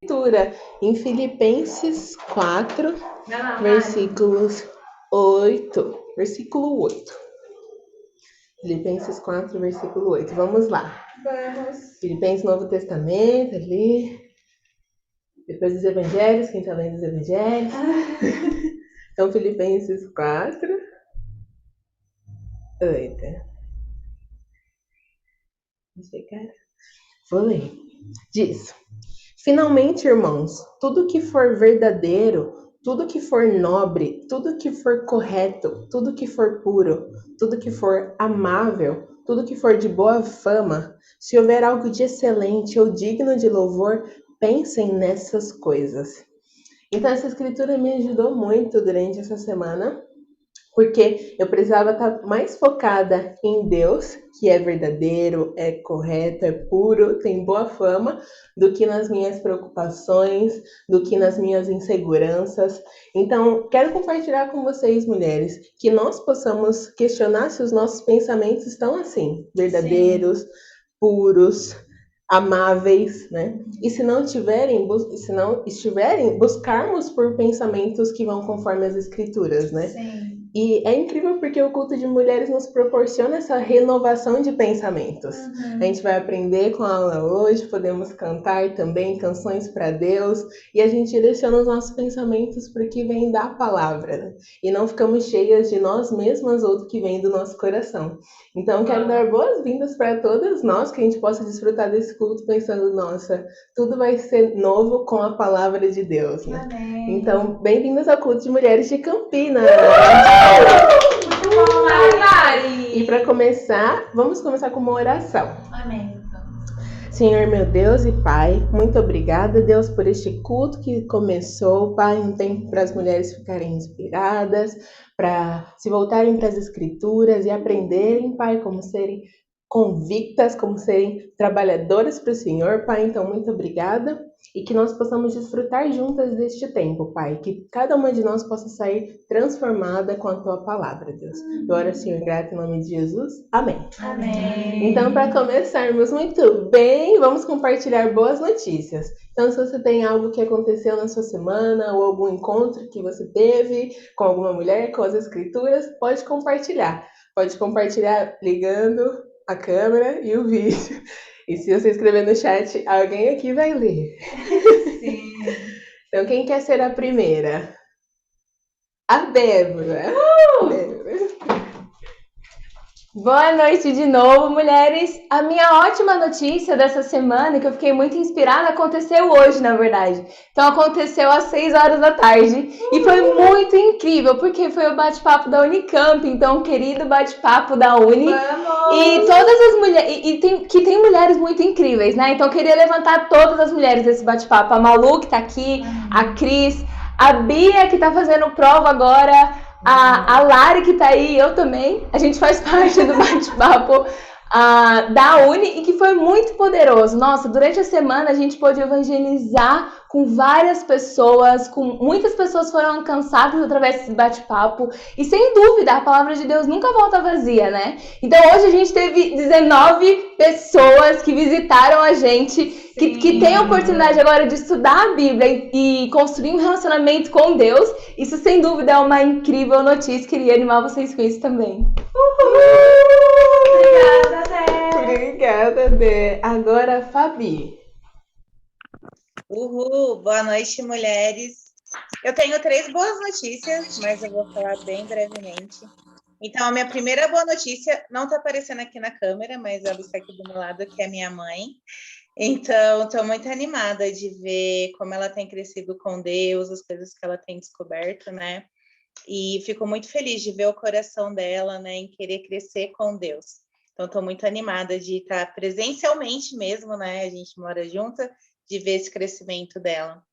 Leitura em Filipenses 4, versículos 8. Versículo 8. Filipenses 4, versículo 8. Vamos lá. Vamos. Filipenses, Novo Testamento, ali. Depois dos Evangelhos, quem está lendo os Evangelhos. Então, Filipenses 4, 8. Vou ler. Diz: Finalmente, irmãos, tudo que for verdadeiro, tudo que for nobre, tudo que for correto, tudo que for puro, tudo que for amável, tudo que for de boa fama, se houver algo de excelente ou digno de louvor, pensem nessas coisas. Então, essa escritura me ajudou muito durante essa semana, porque eu precisava estar mais focada em Deus, que é verdadeiro, é correto, é puro, tem boa fama, do que nas minhas preocupações, do que nas minhas inseguranças. Então, quero compartilhar com vocês, mulheres, que nós possamos questionar se os nossos pensamentos estão assim, verdadeiros, Sim. Puros, amáveis, né? E se não estiverem, buscarmos por pensamentos que vão conforme as escrituras, né? Sim. E é incrível porque o culto de mulheres nos proporciona essa renovação de pensamentos. A gente vai aprender com a aula hoje, podemos cantar também canções para Deus, e a gente direciona os nossos pensamentos para o que vem da palavra, né? E não ficamos cheias de nós mesmas ou do que vem do nosso coração. Então, quero dar boas-vindas para todas nós, que a gente possa desfrutar desse culto pensando, nossa, tudo vai ser novo com a palavra de Deus, né? Amém. Então, bem-vindas ao culto de mulheres de Campinas! Muito bom, Mari! E para começar, vamos começar com uma oração. Amém. Senhor, meu Deus e Pai, muito obrigada, Deus, por este culto que começou, Pai, um tempo para as mulheres ficarem inspiradas, para se voltarem para as Escrituras e aprenderem, Pai, como serem convictas, como serem trabalhadoras para o Senhor, Pai. Então, muito obrigada e que nós possamos desfrutar juntas deste tempo, Pai, que cada uma de nós possa sair transformada com a Tua palavra, Deus. Eu oro, Senhor, grato em nome de Jesus. Amém. Amém. Então, para começarmos muito bem, vamos compartilhar boas notícias. Então, se você tem algo que aconteceu na sua semana ou algum encontro que você teve com alguma mulher, com as escrituras, pode compartilhar. Pode compartilhar ligando a câmera e o vídeo. E se você escrever no chat, alguém aqui vai ler. Sim. Então, quem quer ser a primeira? A Débora. Débora. Boa noite de novo, mulheres. A minha ótima notícia dessa semana, que eu fiquei muito inspirada, aconteceu hoje, na verdade. Então, aconteceu às 6 horas da tarde. E foi muito incrível, porque foi o bate-papo da Unicamp. Então, querido bate-papo da Uni. Vamos! E todas as mulheres... tem mulheres muito incríveis, né? Então, eu queria levantar todas as mulheres desse bate-papo. A Malu, que tá aqui. A Cris. A Bia, que tá fazendo prova agora. A Lari, que tá aí, eu também, a gente faz parte do bate-papo da Uni e que foi muito poderoso. Nossa, durante a semana a gente pôde evangelizar com várias pessoas, muitas pessoas foram alcançadas através desse bate-papo e sem dúvida a palavra de Deus nunca volta vazia, né? Então hoje a gente teve 19 pessoas que visitaram a gente, que tem a oportunidade agora de estudar a Bíblia e construir um relacionamento com Deus. Isso sem dúvida é uma incrível notícia, queria animar vocês com isso também. Obrigada, Dé! Obrigada, Dé! Agora, Fabi. Uhul! Boa noite, mulheres. Eu tenho 3 boas notícias, mas eu vou falar bem brevemente. Então, a minha primeira boa notícia não está aparecendo aqui na câmera, mas ela está aqui do meu lado, que é minha mãe. Então, estou muito animada de ver como ela tem crescido com Deus, as coisas que ela tem descoberto, né? E fico muito feliz de ver o coração dela, né, em querer crescer com Deus. Então, estou muito animada de estar presencialmente mesmo, né? A gente mora junta, de ver esse crescimento dela.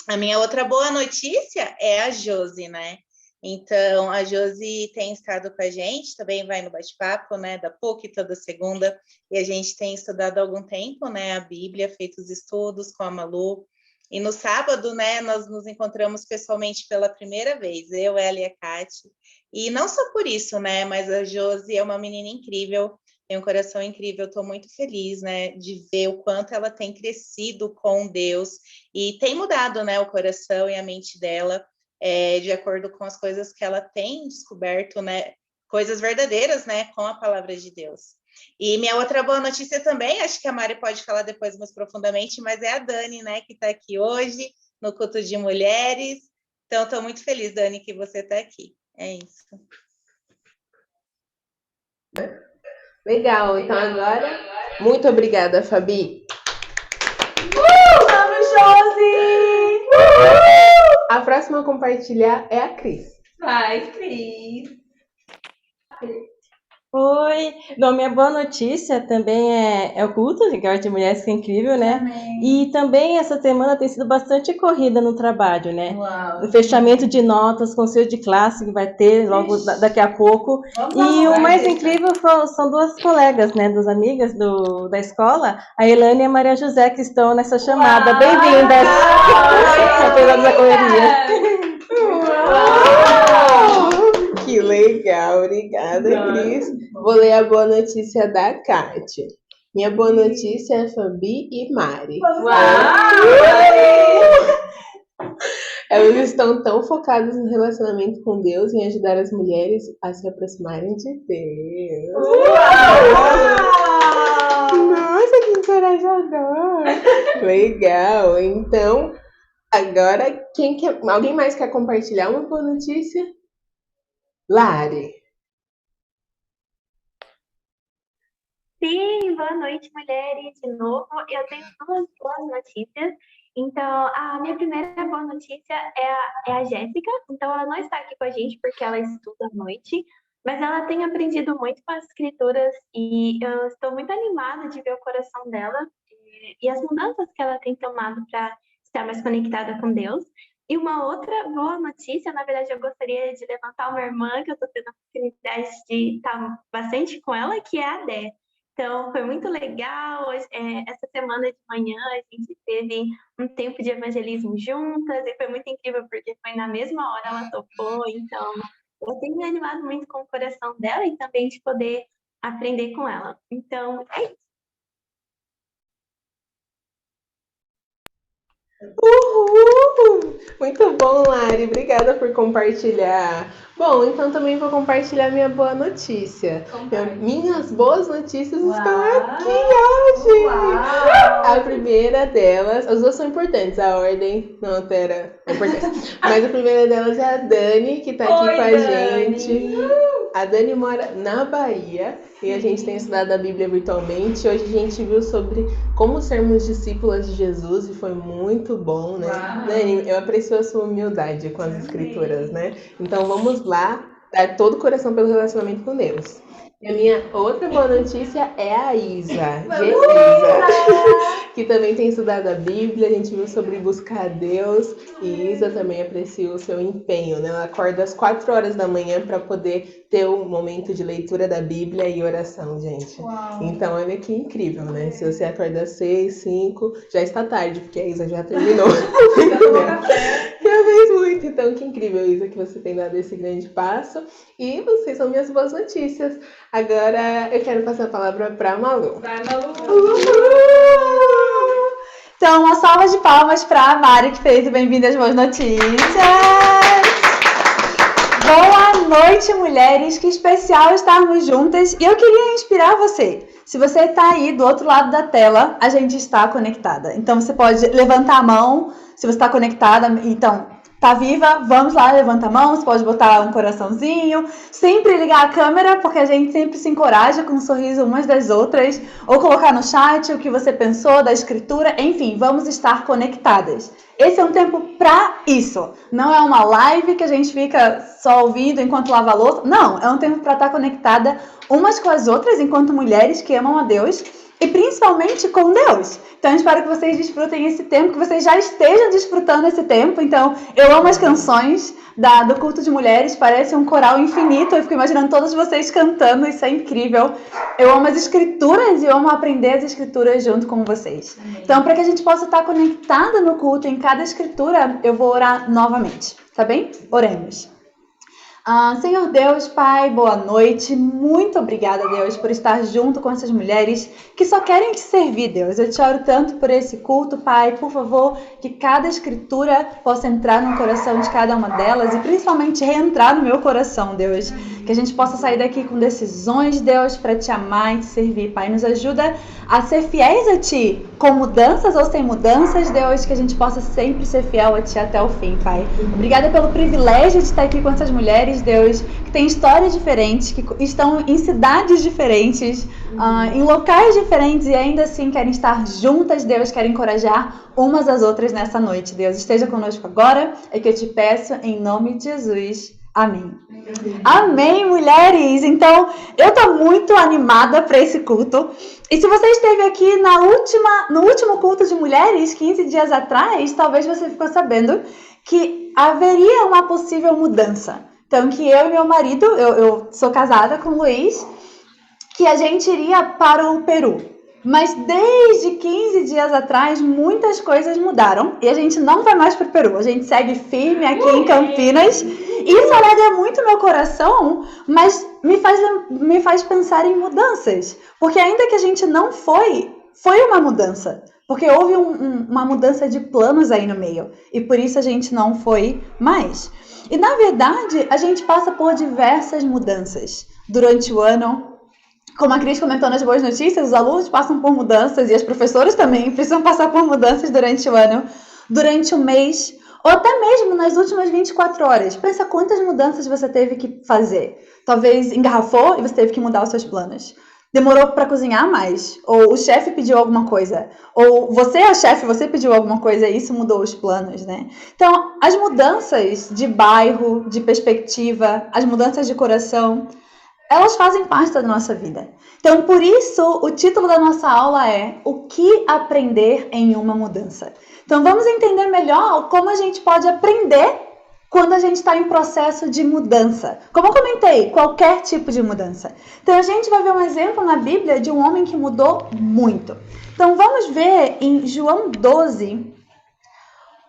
A minha outra boa notícia é a Josi, né? Então, a Josi tem estado com a gente, também vai no bate-papo, né, da PUC toda segunda, e a gente tem estudado há algum tempo, né, a Bíblia, feito os estudos com a Malu, e no sábado, né, nós nos encontramos pessoalmente pela primeira vez, eu, ela e a Kati, e não só por isso, né, mas a Josi é uma menina incrível, tem um coração incrível. Estou muito feliz, né, de ver o quanto ela tem crescido com Deus e tem mudado, né, o coração e a mente dela, de acordo com as coisas que ela tem descoberto, né, coisas verdadeiras, né, com a palavra de Deus. E minha outra boa notícia também, acho que a Mari pode falar depois mais profundamente, mas é a Dani, né, que está aqui hoje no culto de mulheres. Então, estou muito feliz, Dani, que você está aqui. É isso. Legal, então agora, muito obrigada, Fabi. Vamos, Josi! A próxima a compartilhar é a Cris. Vai, Cris. Oi, bom, minha boa notícia também é o culto de Guarda de Mulheres, que é incrível, né? Amém. E também essa semana tem sido bastante corrida no trabalho, né? Uau. O fechamento de notas, conselho de classe que vai ter logo daqui a pouco. E o mais incrível são duas colegas, né? Duas amigas da escola, a Elane e a Maria José, que estão nessa chamada. Bem-vindas! Apesar da correria. Que legal, obrigada, Cris. Vou ler a boa notícia da Kátia. Minha boa notícia é Fabi e Mari. Elas estão tão focadas no relacionamento com Deus e em ajudar as mulheres a se aproximarem de Deus. Nossa, que encorajador! Legal. Então, agora, alguém mais quer compartilhar uma boa notícia? Lari. Sim, boa noite, mulheres, de novo. Eu tenho duas boas notícias. Então, a minha primeira boa notícia é a Jéssica. Então, ela não está aqui com a gente porque ela estuda à noite, mas ela tem aprendido muito com as escrituras e eu estou muito animada de ver o coração dela e as mudanças que ela tem tomado para estar mais conectada com Deus. E uma outra boa notícia, na verdade, eu gostaria de levantar uma irmã que eu estou tendo a oportunidade de estar bastante com ela, que é a Dé. Então, foi muito legal. Essa semana de manhã a gente teve um tempo de evangelismo juntas e foi muito incrível porque foi na mesma hora ela topou. Então, eu tenho me animado muito com o coração dela e também de poder aprender com ela. Então, é isso. Uhul! Muito bom, Lari. Obrigada por compartilhar. Bom, então também vou compartilhar minha boa notícia. Minhas boas notícias estão aqui hoje. A primeira delas, as duas são importantes, a ordem não altera a importância. Mas a primeira delas é a Dani, que está aqui com a gente. A Dani mora na Bahia e a gente tem estudado a Bíblia virtualmente. Hoje a gente viu sobre como sermos discípulas de Jesus e foi muito bom, né? Dani, eu aprecio a sua humildade com as escrituras, né? Então vamos lá, dar todo o coração pelo relacionamento com Deus. E a minha outra boa notícia é a Isa, que também tem estudado a Bíblia, a gente viu sobre buscar a Deus, e Isa também aprecia o seu empenho, né? Ela acorda às 4 horas da manhã para poder ter um momento de leitura da Bíblia e oração, gente. Uau. Então, olha que incrível, né? Se você acorda às 6, 5, já está tarde, porque a Isa já terminou. Já fez muito, então que incrível, Isa, que você tem dado esse grande passo. E vocês são minhas boas notícias. Agora eu quero passar a palavra para a Malu. Vai, Malu. Então, uma salva de palmas para a Mari, que fez o Bem-vindo às Boas Notícias. Boa noite, mulheres. Que especial estarmos juntas. E eu queria inspirar você. Se você está aí do outro lado da tela, a gente está conectada. Então, você pode levantar a mão. Se você está conectada, então, tá viva, vamos lá, levanta a mão. Você pode botar um coraçãozinho. Sempre ligar a câmera, porque a gente sempre se encoraja com um sorriso umas das outras. Ou colocar no chat o que você pensou da escritura. Enfim, vamos estar conectadas. Esse é um tempo para isso. Não é uma live que a gente fica só ouvindo enquanto lava a louça. Não, é um tempo para estar conectada umas com as outras enquanto mulheres que amam a Deus e principalmente com Deus. Então, eu espero que vocês desfrutem esse tempo, que vocês já estejam desfrutando esse tempo. Então, eu amo as canções do culto de mulheres, parece um coral infinito. Eu fico imaginando todos vocês cantando, isso é incrível. Eu amo as escrituras e eu amo aprender as escrituras junto com vocês. Então, para que a gente possa estar conectada no culto em cada escritura, eu vou orar novamente, tá bem? Oremos. Senhor Deus, Pai, boa noite. Muito obrigada, Deus, por estar junto com essas mulheres que só querem te servir, Deus. Eu te oro tanto por esse culto, Pai. Por favor, que cada escritura possa entrar no coração de cada uma delas e principalmente reentrar no meu coração, Deus. Que a gente possa sair daqui com decisões, Deus, para te amar e te servir, Pai. Nos ajuda a ser fiéis a Ti, com mudanças ou sem mudanças, Deus, que a gente possa sempre ser fiel a Ti até o fim, Pai. Obrigada pelo privilégio de estar aqui com essas mulheres, Deus, que têm histórias diferentes, que estão em cidades diferentes, em locais diferentes e ainda assim querem estar juntas, Deus, querem encorajar umas às outras nessa noite, Deus. Esteja conosco agora, é que eu te peço em nome de Jesus. Amém. Amém, mulheres! Então, eu tô muito animada para esse culto. E se você esteve aqui no último culto de mulheres, 15 dias atrás, talvez você ficou sabendo que haveria uma possível mudança. Então, que eu e meu marido, eu sou casada com o Luiz, que a gente iria para o Peru. Mas desde 15 dias atrás, muitas coisas mudaram e a gente não vai mais para o Peru. A gente segue firme aqui em Campinas. Isso alegra muito meu coração, mas me faz pensar em mudanças. Porque ainda que a gente não foi uma mudança. Porque houve uma mudança de planos aí no meio. E por isso a gente não foi mais. E na verdade, a gente passa por diversas mudanças durante o ano. Como a Cris comentou nas boas notícias, os alunos passam por mudanças e as professoras também precisam passar por mudanças durante o ano, durante o mês, ou até mesmo nas últimas 24 horas. Pensa quantas mudanças você teve que fazer. Talvez engarrafou e você teve que mudar os seus planos. Demorou para cozinhar mais, ou o chefe pediu alguma coisa, ou você é o chefe, você pediu alguma coisa e isso mudou os planos, né? Então, as mudanças de bairro, de perspectiva, as mudanças de coração, elas fazem parte da nossa vida. Então, por isso, o título da nossa aula é O que aprender em uma mudança? Então, vamos entender melhor como a gente pode aprender quando a gente está em processo de mudança. Como eu comentei, qualquer tipo de mudança. Então, a gente vai ver um exemplo na Bíblia de um homem que mudou muito. Então, vamos ver em João 12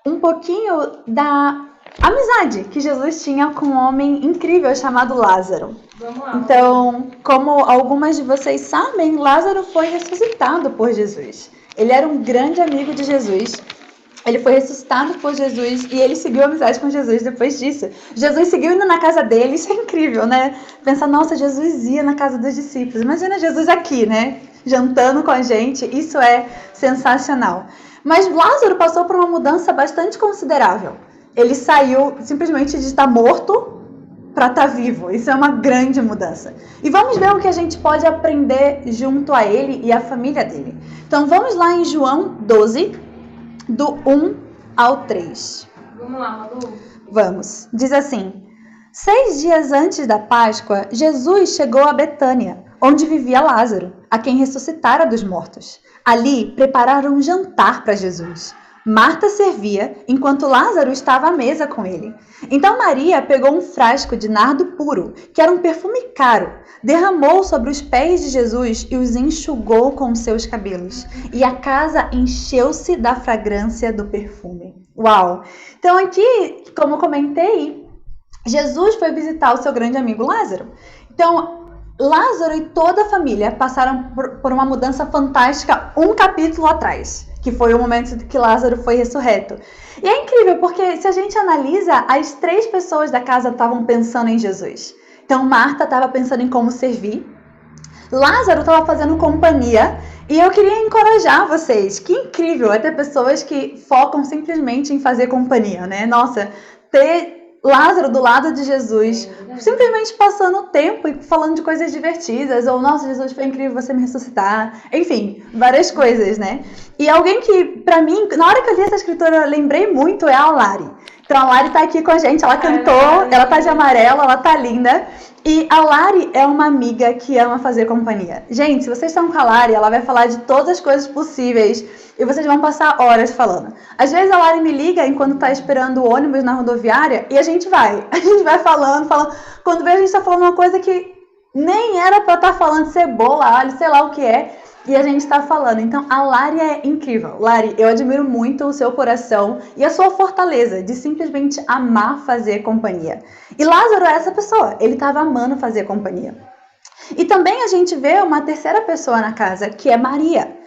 um pouquinho da amizade que Jesus tinha com um homem incrível chamado Lázaro. Então, como algumas de vocês sabem, Lázaro foi ressuscitado por Jesus. Ele era um grande amigo de Jesus. Ele foi ressuscitado por Jesus e ele seguiu amizade com Jesus depois disso. Jesus seguiu indo na casa dele, isso é incrível, né? Pensar, nossa, Jesus ia na casa dos discípulos. Imagina Jesus aqui, né? Jantando com a gente, isso é sensacional. Mas Lázaro passou por uma mudança bastante considerável. Ele saiu simplesmente de estar morto para estar vivo. Isso é uma grande mudança. E vamos ver o que a gente pode aprender junto a ele e a família dele. Então vamos lá em João 12, do 1 ao 3. Vamos lá, Malu. Vamos. Diz assim: 6 dias antes da Páscoa, Jesus chegou a Betânia, onde vivia Lázaro, a quem ressuscitara dos mortos. Ali prepararam um jantar para Jesus. Marta servia, enquanto Lázaro estava à mesa com ele. Então Maria pegou um frasco de nardo puro, que era um perfume caro, derramou sobre os pés de Jesus e os enxugou com seus cabelos. E a casa encheu-se da fragrância do perfume. Uau! Então aqui, como comentei, Jesus foi visitar o seu grande amigo Lázaro. Então, Lázaro e toda a família passaram por uma mudança fantástica um capítulo atrás, que foi o momento que Lázaro foi ressurreto. E é incrível, porque se a gente analisa, as 3 pessoas da casa estavam pensando em Jesus. Então, Marta estava pensando em como servir, Lázaro estava fazendo companhia, e eu queria encorajar vocês, que incrível é ter pessoas que focam simplesmente em fazer companhia, né? Nossa, ter Lázaro do lado de Jesus, simplesmente passando o tempo e falando de coisas divertidas, ou, nossa, Jesus, foi incrível você me ressuscitar, enfim, várias coisas, né? E alguém que, pra mim, na hora que eu li essa escritura, eu lembrei muito, é a Lari. Então, a Lari tá aqui com a gente, ela cantou, ela tá de amarelo, ela tá linda. E a Lari é uma amiga que ama fazer companhia. Gente, se vocês estão com a Lari, ela vai falar de todas as coisas possíveis e vocês vão passar horas falando. Às vezes a Lari me liga enquanto tá esperando o ônibus na rodoviária e a gente vai falando. Quando vê, a gente tá falando uma coisa que nem era pra estar falando, cebola, alho, sei lá o que é. E a gente está falando, então a Lari é incrível. Lari, eu admiro muito o seu coração e a sua fortaleza de simplesmente amar fazer companhia. E Lázaro é essa pessoa, ele estava amando fazer companhia. E também a gente vê uma terceira pessoa na casa, que é Maria.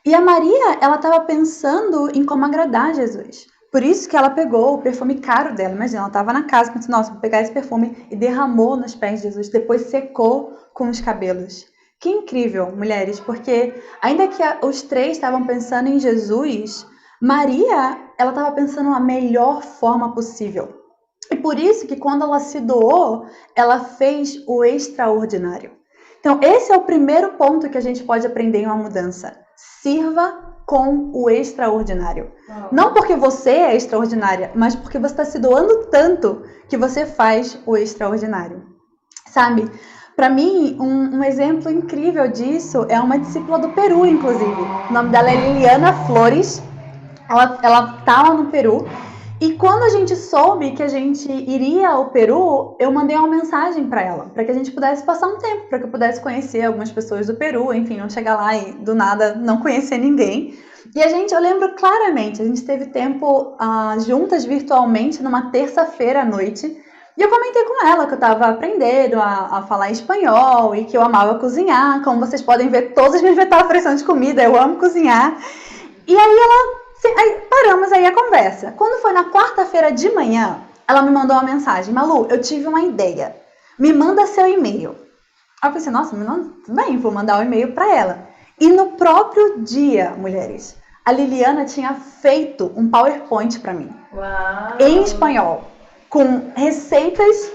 E a Maria, ela estava pensando em como agradar Jesus. Por isso que ela pegou o perfume caro dela. Imagina, ela estava na casa, pensando, nossa, vou pegar esse perfume, e derramou nos pés de Jesus, depois secou com os cabelos. Que incrível, mulheres, porque ainda que os três estavam pensando em Jesus, Maria, ela estava pensando na melhor forma possível. E por isso que quando ela se doou, ela fez o extraordinário. Então, esse é o primeiro ponto que a gente pode aprender em uma mudança. Sirva com o extraordinário. Não porque você é extraordinária, mas porque você está se doando tanto que você faz o extraordinário. Sabe? Para mim, um exemplo incrível disso é uma discípula do Peru, inclusive. O nome dela é Liliana Flores. Ela tá lá no Peru. E quando a gente soube que a gente iria ao Peru, eu mandei uma mensagem para ela, para que a gente pudesse passar um tempo, para que eu pudesse conhecer algumas pessoas do Peru, enfim, não chegar lá e do nada não conhecer ninguém. E eu lembro claramente, a gente teve tempo juntas virtualmente numa terça-feira à noite. E eu comentei com ela que eu estava aprendendo a falar espanhol e que eu amava cozinhar. Como vocês podem ver, todas as minhas metáforas de comida, eu amo cozinhar. E aí paramos aí a conversa. Quando foi na quarta-feira de manhã, ela me mandou uma mensagem. Malu, eu tive uma ideia. Me manda seu e-mail. Aí eu pensei, nossa, tudo bem, vou mandar o e-mail para ela. E no próprio dia, mulheres, a Liliana tinha feito um PowerPoint para mim. Uau. Em espanhol. Com receitas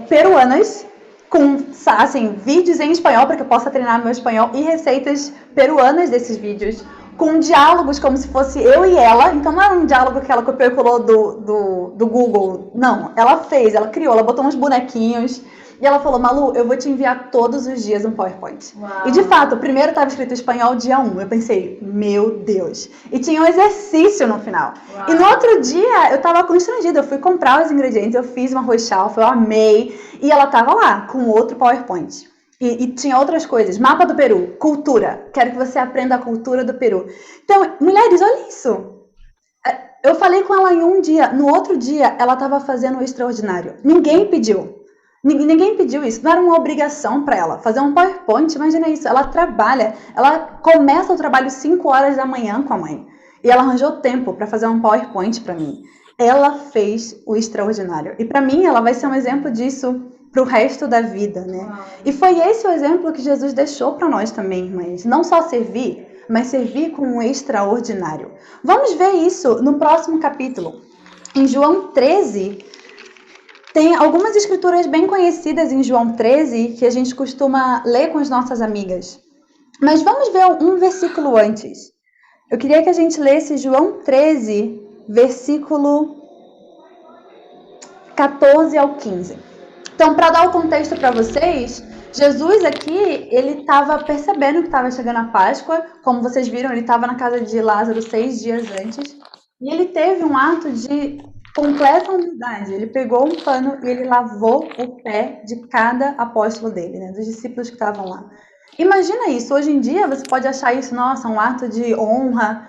peruanas, com assim, vídeos em espanhol para que eu possa treinar meu espanhol e receitas peruanas desses vídeos, com diálogos como se fosse eu e ela. Então não era um diálogo que ela copiou e colou do Google, não. Ela criou, ela botou uns bonequinhos e ela falou, Malu, eu vou te enviar todos os dias um PowerPoint. Uau. E de fato, primeiro estava escrito espanhol dia 1. Eu pensei, meu Deus. E tinha um exercício no final. Uau. E no outro dia, eu estava constrangida. Eu fui comprar os ingredientes, eu fiz uma arroz chalfa, eu amei. E ela estava lá, com outro PowerPoint. E tinha outras coisas. Mapa do Peru, cultura. Quero que você aprenda a cultura do Peru. Então, mulheres, olha isso. Eu falei com ela em um dia. No outro dia, ela estava fazendo o extraordinário. Ninguém pediu. Ninguém pediu isso, não era uma obrigação para ela. Fazer um PowerPoint, imagina isso, ela trabalha, ela começa o trabalho 5 horas da manhã com a mãe. E ela arranjou tempo para fazer um PowerPoint para mim. Ela fez o extraordinário. E para mim, ela vai ser um exemplo disso para o resto da vida, né? E foi esse o exemplo que Jesus deixou para nós também, irmãs. Não só servir, mas servir com o extraordinário. Vamos ver isso no próximo capítulo. Em João 13... tem algumas escrituras bem conhecidas em João 13 que a gente costuma ler com as nossas amigas. Mas vamos ver um versículo antes. Eu queria que a gente lesse João 13, versículo 14 ao 15. Então, para dar o contexto para vocês, Jesus aqui, ele estava percebendo que estava chegando a Páscoa. Como vocês viram, ele estava na casa de Lázaro 6 dias antes. E ele teve um ato de completa humildade. Ele pegou um pano e ele lavou o pé de cada apóstolo dele, né, dos discípulos que estavam lá. Imagina isso, hoje em dia você pode achar isso, nossa, um ato de honra.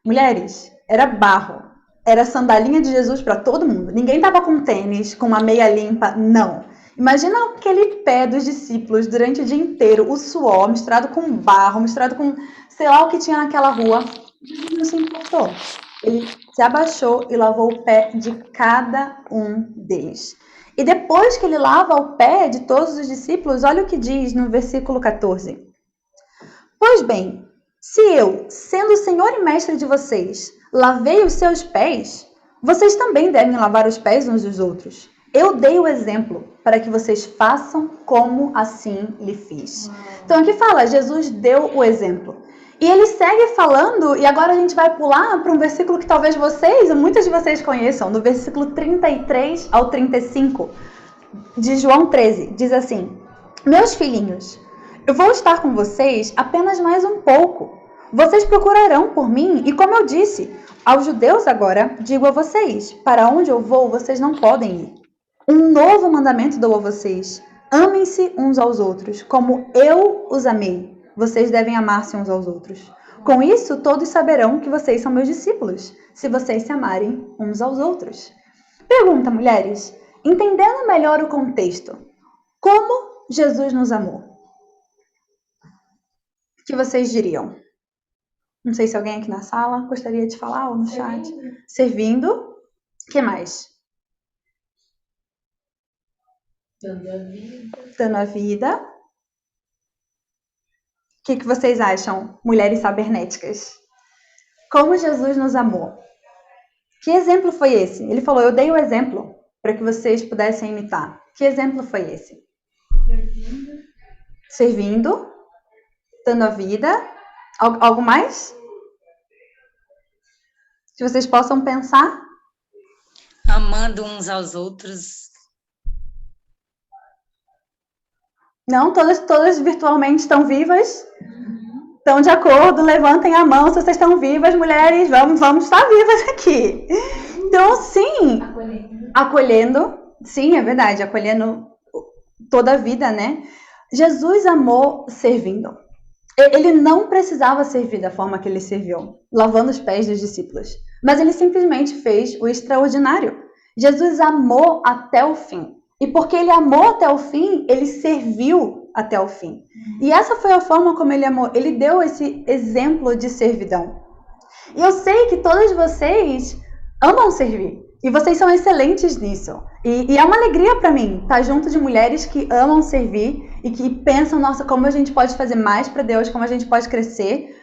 Mulheres, era barro, era sandalinha de Jesus para todo mundo. Ninguém estava com tênis, com uma meia limpa, não. Imagina aquele pé dos discípulos durante o dia inteiro, o suor misturado com barro, misturado com sei lá o que tinha naquela rua. Jesus não se importou. Ele se abaixou e lavou o pé de cada um deles. E depois que ele lava o pé de todos os discípulos, olha o que diz no versículo 14. Pois bem, se eu, sendo o Senhor e Mestre de vocês, lavei os seus pés, vocês também devem lavar os pés uns dos outros. Eu dei o exemplo para que vocês façam como assim lhe fiz. Então aqui fala, Jesus deu o exemplo. E ele segue falando, e agora a gente vai pular para um versículo que talvez vocês, ou muitas de vocês conheçam, do versículo 33 ao 35 de João 13. Diz assim, meus filhinhos, eu vou estar com vocês apenas mais um pouco. Vocês procurarão por mim, e como eu disse, aos judeus agora, digo a vocês, para onde eu vou, vocês não podem ir. Um novo mandamento dou a vocês, amem-se uns aos outros, como eu os amei. vocês devem amar-se uns aos outros. Com isso, todos saberão que vocês são meus discípulos, se vocês se amarem uns aos outros. Pergunta, mulheres, entendendo melhor o contexto, como Jesus nos amou? O que vocês diriam? Não sei se alguém aqui na sala gostaria de falar ou no chat. Servindo. O que mais? Dando a vida. O que vocês acham, mulheres cibernéticas? Como Jesus nos amou? Que exemplo foi esse? Ele falou, eu dei o exemplo para que vocês pudessem imitar. Que exemplo foi esse? Servindo. Dando a vida. Algo mais? Que vocês possam pensar? Amando uns aos outros. Não, todas virtualmente estão vivas? Estão de acordo? Levantem a mão se vocês estão vivas, mulheres. Vamos estar vivas aqui. Então, sim. Acolhendo. Sim, é verdade. Acolhendo toda a vida, né? Jesus amou servindo. Ele não precisava servir da forma que ele serviu, lavando os pés dos discípulos. Mas ele simplesmente fez o extraordinário. Jesus amou até o fim. E porque ele amou até o fim, ele serviu até o fim. E essa foi a forma como ele amou. Ele deu esse exemplo de servidão. E eu sei que todas vocês amam servir. E vocês são excelentes nisso. E é uma alegria para mim estar junto de mulheres que amam servir e que pensam, nossa, como a gente pode fazer mais para Deus, como a gente pode crescer.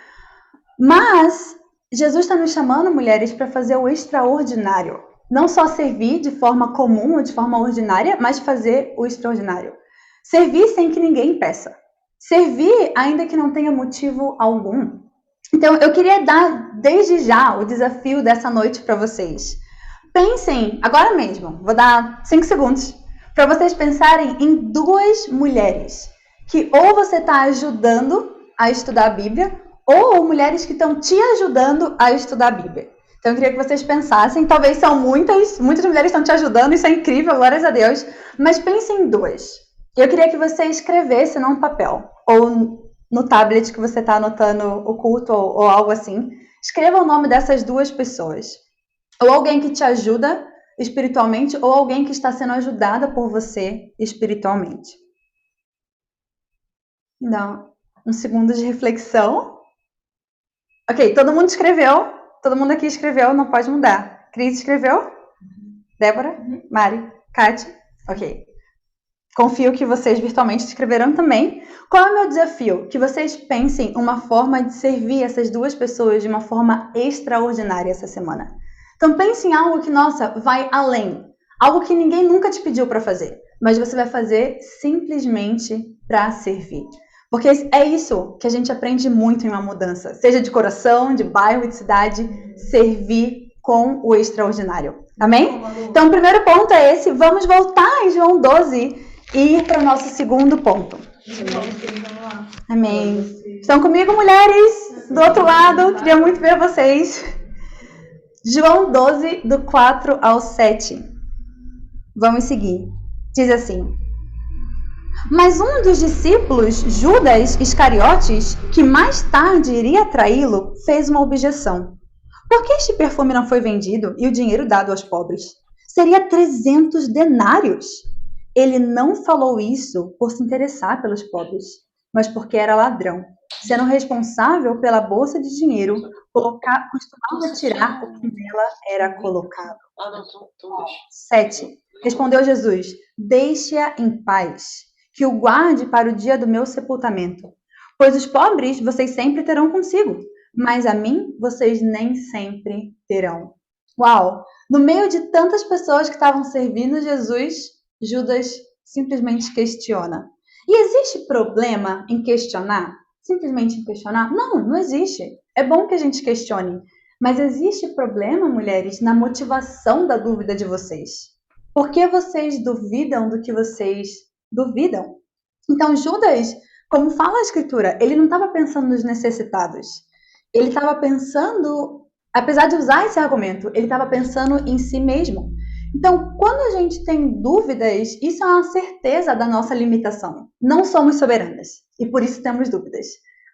Mas Jesus está nos chamando, mulheres, para fazer o extraordinário. Não só servir de forma comum ou de forma ordinária, mas fazer o extraordinário. Servir sem que ninguém peça. Servir ainda que não tenha motivo algum. Então, eu queria dar desde já o desafio dessa noite para vocês. Pensem, agora mesmo, vou dar 5 segundos, para vocês pensarem em 2 mulheres que ou você está ajudando a estudar a Bíblia, ou mulheres que estão te ajudando a estudar a Bíblia. Então, eu queria que vocês pensassem, talvez são muitas mulheres estão te ajudando, isso é incrível, glórias a Deus, mas pensem em 2. Eu queria que você escrevesse num papel, ou no tablet que você está anotando o culto, ou algo assim. Escreva o nome dessas 2 pessoas. Ou alguém que te ajuda espiritualmente, ou alguém que está sendo ajudada por você espiritualmente. Dá um segundo de reflexão. Ok, todo mundo escreveu. Todo mundo aqui escreveu, não pode mudar. Cris escreveu? Débora? Mari? Kátia? Ok. Confio que vocês virtualmente escreveram também. Qual é o meu desafio? Que vocês pensem uma forma de servir essas 2 pessoas de uma forma extraordinária essa semana. Então pense em algo que, nossa, vai além. Algo que ninguém nunca te pediu para fazer. Mas você vai fazer simplesmente para servir. Porque é isso que a gente aprende muito em uma mudança. Seja de coração, de bairro, de cidade. Servir com o extraordinário. Amém? Então o primeiro ponto é esse. Vamos voltar em João 12 e ir para o nosso segundo ponto. Amém. Estão comigo, mulheres? Do outro lado, queria muito ver vocês. João 12, do 4 ao 7. Vamos seguir. Diz assim: Mas um dos discípulos, Judas Iscariotes, que mais tarde iria traí-lo, fez uma objeção. Por que este perfume não foi vendido e o dinheiro dado aos pobres? Seria 300 denários. Ele não falou isso por se interessar pelos pobres, mas porque era ladrão. Sendo responsável pela bolsa de dinheiro, costumava tirar o que nela era colocado. 7. Respondeu Jesus: Deixe-a em paz, que o guarde para o dia do meu sepultamento. Pois os pobres vocês sempre terão consigo, mas a mim vocês nem sempre terão. Uau! No meio de tantas pessoas que estavam servindo Jesus, Judas simplesmente questiona. E existe problema em questionar? Simplesmente em questionar? Não, não existe. É bom que a gente questione. Mas existe problema, mulheres, na motivação da dúvida de vocês. Por que vocês duvidam do que vocês duvidam? Então, Judas, como fala a Escritura, ele não estava pensando nos necessitados. Ele estava pensando, apesar de usar esse argumento, ele estava pensando em si mesmo. Então, quando a gente tem dúvidas, isso é uma certeza da nossa limitação. Não somos soberanas e por isso temos dúvidas.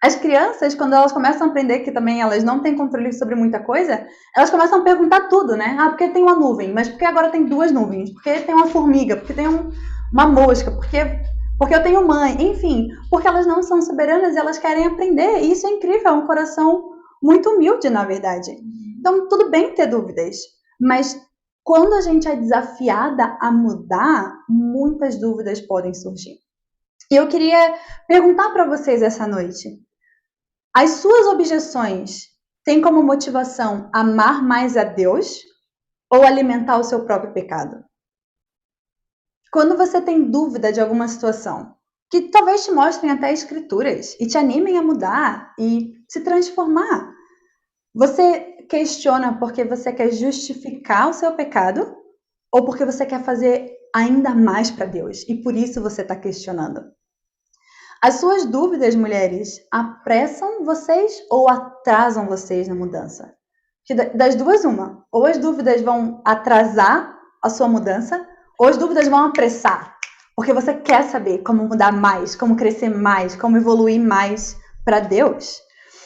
As crianças, quando elas começam a aprender que também elas não têm controle sobre muita coisa, elas começam a perguntar tudo, né? Ah, por que tem uma nuvem? Mas por que agora tem 2 nuvens? Por que tem uma formiga? Por que tem uma mosca? Porque eu tenho mãe? Enfim, porque elas não são soberanas e elas querem aprender. E isso é incrível, é um coração muito humilde, na verdade. Então, tudo bem ter dúvidas, mas quando a gente é desafiada a mudar, muitas dúvidas podem surgir. E eu queria perguntar para vocês essa noite: as suas objeções têm como motivação amar mais a Deus ou alimentar o seu próprio pecado? Quando você tem dúvida de alguma situação, que talvez te mostrem até escrituras e te animem a mudar e se transformar, você questiona porque você quer justificar o seu pecado ou porque você quer fazer ainda mais para Deus e por isso você está questionando? As suas dúvidas, mulheres, apressam vocês ou atrasam vocês na mudança? Das duas, uma. Ou as dúvidas vão atrasar a sua mudança, ou as dúvidas vão apressar. Porque você quer saber como mudar mais, como crescer mais, como evoluir mais para Deus.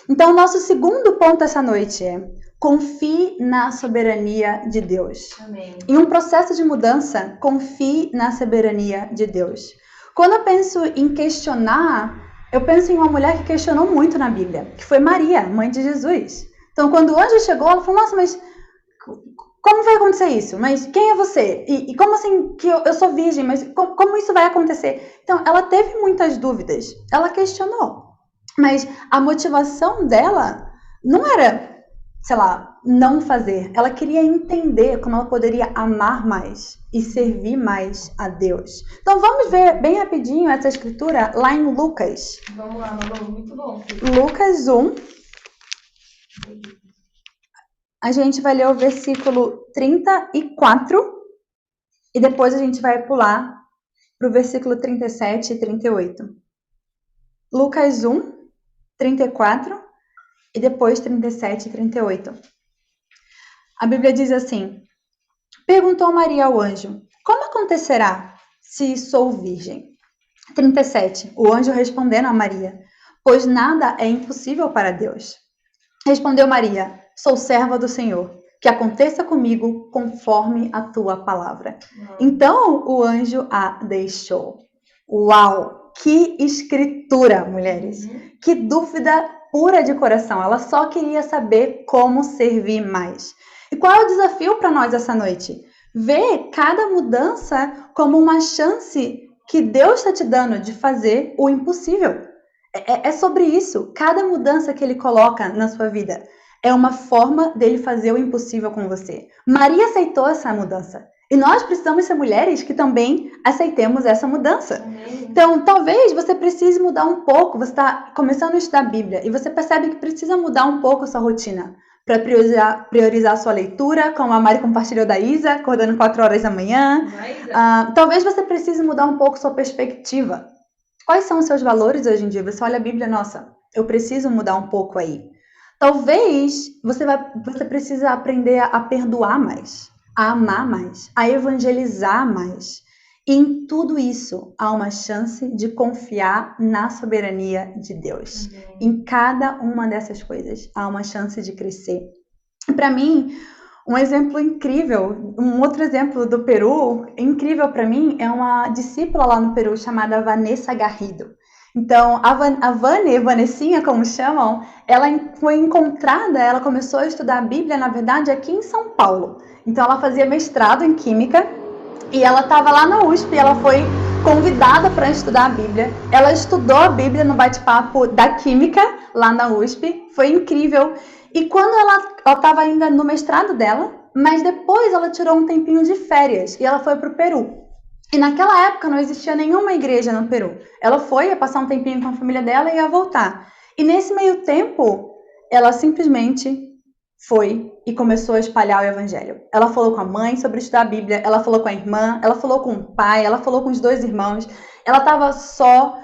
Então, o nosso segundo ponto essa noite é: confie na soberania de Deus. Amém. Em um processo de mudança, confie na soberania de Deus. Quando eu penso em questionar, eu penso em uma mulher que questionou muito na Bíblia, que foi Maria, mãe de Jesus. Então, quando o anjo chegou, ela falou: nossa, mas como vai acontecer isso? Mas quem é você? E como assim que eu sou virgem? Mas como isso vai acontecer? Então, ela teve muitas dúvidas, ela questionou. Mas a motivação dela não era, sei lá, não fazer. Ela queria entender como ela poderia amar mais e servir mais a Deus. Então vamos ver bem rapidinho essa escritura lá em Lucas. Vamos lá, Malu, muito bom. Lucas 1. A gente vai ler o versículo 34 e depois a gente vai pular para o versículo 37 e 38. Lucas 1, 34 e depois 37 e 38. A Bíblia diz assim: perguntou Maria ao anjo: como acontecerá se sou virgem? 37. O anjo respondendo a Maria: pois nada é impossível para Deus. Respondeu Maria: sou serva do Senhor, que aconteça comigo conforme a tua palavra. Então o anjo a deixou. Uau! Que escritura, mulheres! Que dúvida pura de coração. Ela só queria saber como servir mais. E qual é o desafio para nós essa noite? Ver cada mudança como uma chance que Deus está te dando de fazer o impossível. É sobre isso. Cada mudança que Ele coloca na sua vida é uma forma dele fazer o impossível com você. Maria aceitou essa mudança. E nós precisamos ser mulheres que também aceitemos essa mudança. Então, talvez você precise mudar um pouco. Você está começando a estudar a Bíblia e você percebe que precisa mudar um pouco a sua rotina para priorizar a sua leitura, como a Mari compartilhou da Isa, acordando 4 horas da manhã. Talvez você precise mudar um pouco sua perspectiva. Quais são os seus valores hoje em dia? Você olha a Bíblia, nossa, eu preciso mudar um pouco aí. Talvez você precise aprender a perdoar mais, a amar mais, a evangelizar mais. E em tudo isso, há uma chance de confiar na soberania de Deus. Em cada uma dessas coisas, há uma chance de crescer. Para mim, um exemplo incrível, um outro exemplo do Peru, incrível para mim, é uma discípula lá no Peru chamada Vanessa Garrido. Então, a Vanessinha, como chamam, ela foi encontrada, ela começou a estudar a Bíblia, na verdade, aqui em São Paulo. Então, ela fazia mestrado em Química e ela estava lá na USP, ela foi convidada para estudar a Bíblia. Ela estudou a Bíblia no bate-papo da Química, lá na USP, foi incrível. E quando ela estava ainda no mestrado dela, mas depois ela tirou um tempinho de férias e ela foi para o Peru. E naquela época não existia nenhuma igreja no Peru. Ela ia passar um tempinho com a família dela e ia voltar. E nesse meio tempo, ela simplesmente foi e começou a espalhar o evangelho. Ela falou com a mãe sobre estudar a Bíblia, ela falou com a irmã, ela falou com o pai, ela falou com os 2 irmãos. Ela estava só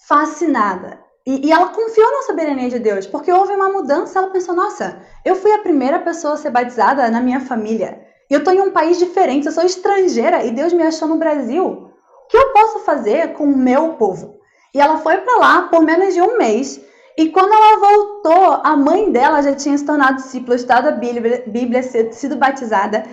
fascinada. E ela confiou na soberania de Deus, porque houve uma mudança. Ela pensou, nossa, eu fui a primeira pessoa a ser batizada na minha família. E eu estou em um país diferente, eu sou estrangeira e Deus me achou no Brasil. O que eu posso fazer com o meu povo? E ela foi para lá por menos de um mês E quando ela voltou, a mãe dela já tinha se tornado discípula, estudado a Bíblia, sido batizada.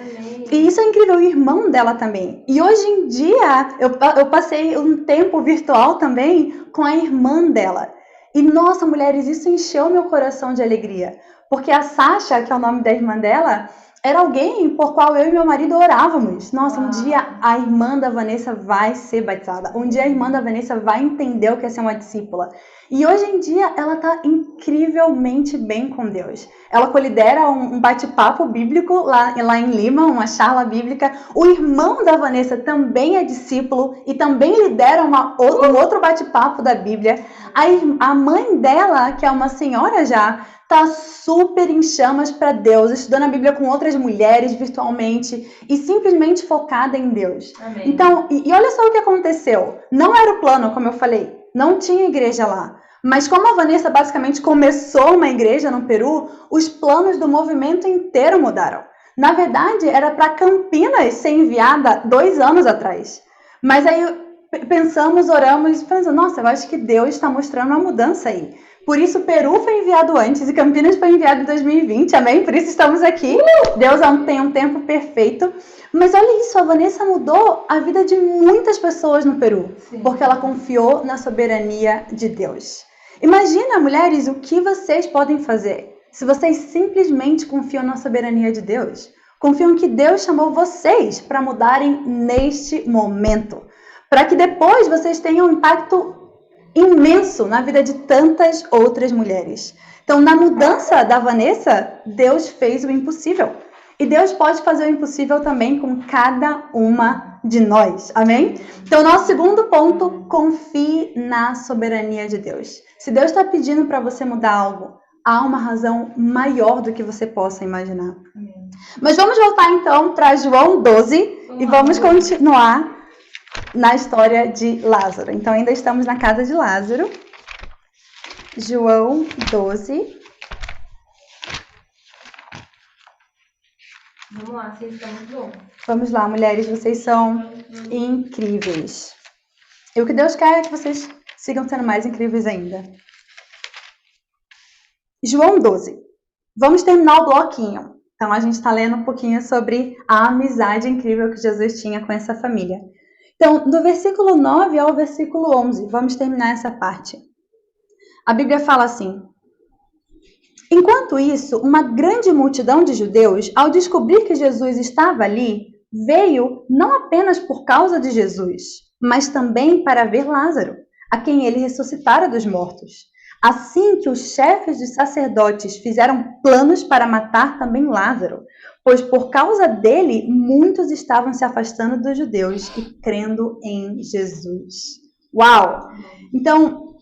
E isso é incrível, o irmão dela também. E hoje em dia, eu passei um tempo virtual também com a irmã dela. E, nossa, mulheres, isso encheu meu coração de alegria. Porque a Sasha, que é o nome da irmã dela, era alguém por qual eu e meu marido orávamos. Nossa, um dia a irmã da Vanessa vai ser batizada. Um dia a irmã da Vanessa vai entender o que é ser uma discípula. E hoje em dia ela está incrivelmente bem com Deus. Ela colidera um bate-papo bíblico lá em Lima, uma charla bíblica. O irmão da Vanessa também é discípulo e também lidera um outro bate-papo da Bíblia. A mãe dela, que é uma senhora já, tá super em chamas para Deus, estudando a Bíblia com outras mulheres virtualmente e simplesmente focada em Deus. Amém. Então, e olha só o que aconteceu. Não era o plano, como eu falei, não tinha igreja lá. Mas como a Vanessa basicamente começou uma igreja no Peru, os planos do movimento inteiro mudaram. Na verdade, era para Campinas ser enviada 2 anos atrás. Mas aí pensamos, oramos e pensamos, nossa, eu acho que Deus está mostrando uma mudança aí. Por isso, o Peru foi enviado antes e Campinas foi enviado em 2020, amém? Por isso estamos aqui. Deus tem um tempo perfeito. Mas olha isso, a Vanessa mudou a vida de muitas pessoas no Peru, porque ela confiou na soberania de Deus. Imagina, mulheres, o que vocês podem fazer se vocês simplesmente confiam na soberania de Deus. Confiam que Deus chamou vocês para mudarem neste momento, para que depois vocês tenham um impacto imenso na vida de tantas outras mulheres. Então, na mudança da Vanessa, Deus fez o impossível. E Deus pode fazer o impossível também com cada uma de nós. Amém? Então, nosso segundo ponto, confie na soberania de Deus. Se Deus está pedindo para você mudar algo, há uma razão maior do que você possa imaginar. Amém. Mas vamos voltar então para João 12 e vamos continuar na história de Lázaro. Então, ainda estamos na casa de Lázaro. João 12. Vamos lá, vocês estão muito bom. Vamos lá, mulheres, vocês são incríveis. E o que Deus quer é que vocês sigam sendo mais incríveis ainda. João 12. Vamos terminar o bloquinho. Então, a gente está lendo um pouquinho sobre a amizade incrível que Jesus tinha com essa família. Então, do versículo 9 ao versículo 11, vamos terminar essa parte. A Bíblia fala assim: enquanto isso, uma grande multidão de judeus, ao descobrir que Jesus estava ali, veio não apenas por causa de Jesus, mas também para ver Lázaro, a quem ele ressuscitara dos mortos. Assim que os chefes dos sacerdotes fizeram planos para matar também Lázaro, pois por causa dele, muitos estavam se afastando dos judeus e crendo em Jesus. Uau! Então,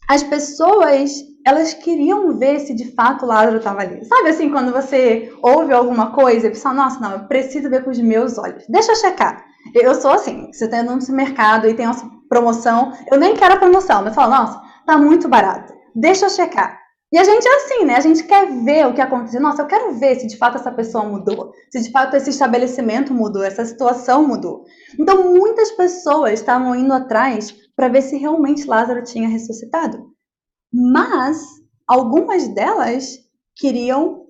as pessoas, elas queriam ver se de fato Lázaro estava ali. Sabe assim, quando você ouve alguma coisa e pensa, nossa, não, eu preciso ver com os meus olhos. Deixa eu checar. Eu sou assim, você está indo no supermercado e tem uma promoção, eu nem quero a promoção, mas falo, nossa, tá muito barato. Deixa eu checar. E a gente é assim, né? A gente quer ver o que aconteceu. Nossa, eu quero ver se de fato essa pessoa mudou. Se de fato esse estabelecimento mudou, essa situação mudou. Então, muitas pessoas estavam indo atrás para ver se realmente Lázaro tinha ressuscitado. Mas algumas delas queriam